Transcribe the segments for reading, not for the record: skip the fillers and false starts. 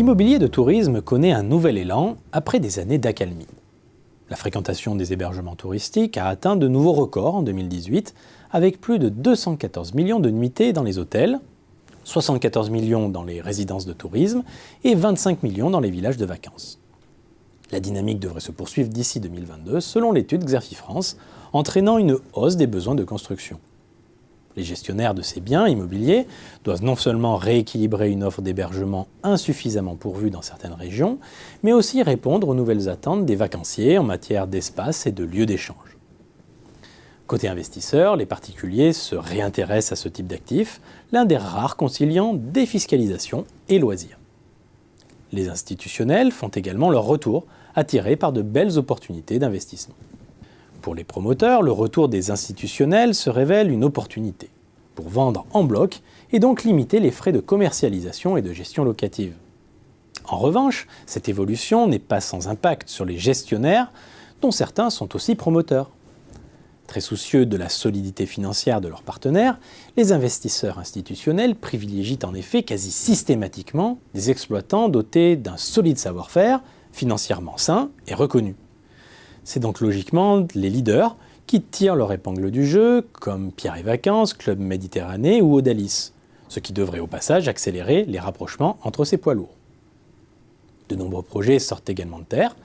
L'immobilier de tourisme connaît un nouvel élan après des années d'accalmie. La fréquentation des hébergements touristiques a atteint de nouveaux records en 2018, avec plus de 214 millions de nuitées dans les hôtels, 74 millions dans les résidences de tourisme et 25 millions dans les villages de vacances. La dynamique devrait se poursuivre d'ici 2022, selon l'étude Xerfi France, entraînant une hausse des besoins de construction. Les gestionnaires de ces biens immobiliers doivent non seulement rééquilibrer une offre d'hébergement insuffisamment pourvue dans certaines régions, mais aussi répondre aux nouvelles attentes des vacanciers en matière d'espace et de lieux d'échange. Côté investisseurs, les particuliers se réintéressent à ce type d'actifs, l'un des rares conciliant défiscalisation et loisirs. Les institutionnels font également leur retour, attirés par de belles opportunités d'investissement. Pour les promoteurs, le retour des institutionnels se révèle une opportunité pour vendre en bloc et donc limiter les frais de commercialisation et de gestion locative. En revanche, cette évolution n'est pas sans impact sur les gestionnaires, dont certains sont aussi promoteurs. Très soucieux de la solidité financière de leurs partenaires, les investisseurs institutionnels privilégient en effet quasi systématiquement des exploitants dotés d'un solide savoir-faire, financièrement sain et reconnu. C'est donc logiquement les leaders qui tirent leur épingle du jeu, comme Pierre et Vacances, Club Méditerranée ou Odalis, ce qui devrait au passage accélérer les rapprochements entre ces poids lourds. De nombreux projets sortent également de terre,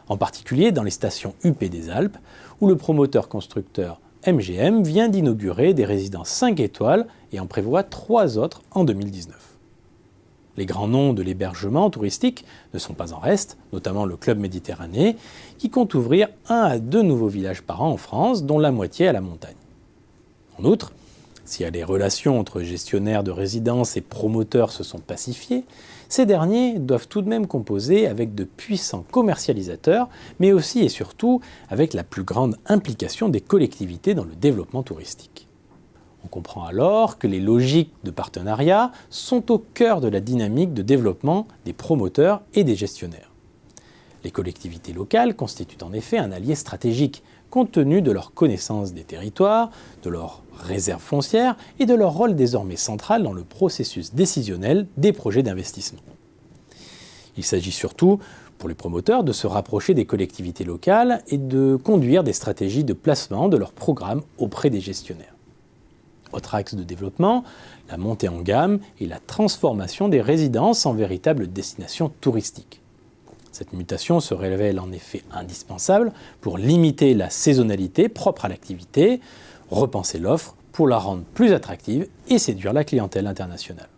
en particulier dans les stations UP des Alpes, où le promoteur constructeur MGM vient d'inaugurer des résidences 5 étoiles et en prévoit 3 autres en 2019. Les grands noms de l'hébergement touristique ne sont pas en reste, notamment le Club Méditerranée, qui compte ouvrir 1 à 2 nouveaux villages par an en France, dont la moitié à la montagne. En outre, si les relations entre gestionnaires de résidences et promoteurs se sont pacifiées, ces derniers doivent tout de même composer avec de puissants commercialisateurs, mais aussi et surtout avec la plus grande implication des collectivités dans le développement touristique. On comprend alors que les logiques de partenariat sont au cœur de la dynamique de développement des promoteurs et des gestionnaires. Les collectivités locales constituent en effet un allié stratégique, compte tenu de leur connaissance des territoires, de leurs réserves foncières et de leur rôle désormais central dans le processus décisionnel des projets d'investissement. Il s'agit surtout, pour les promoteurs, de se rapprocher des collectivités locales et de conduire des stratégies de placement de leurs programmes auprès des gestionnaires. Autre axe de développement, la montée en gamme et la transformation des résidences en véritables destinations touristiques. Cette mutation se révèle en effet indispensable pour limiter la saisonnalité propre à l'activité, repenser l'offre pour la rendre plus attractive et séduire la clientèle internationale.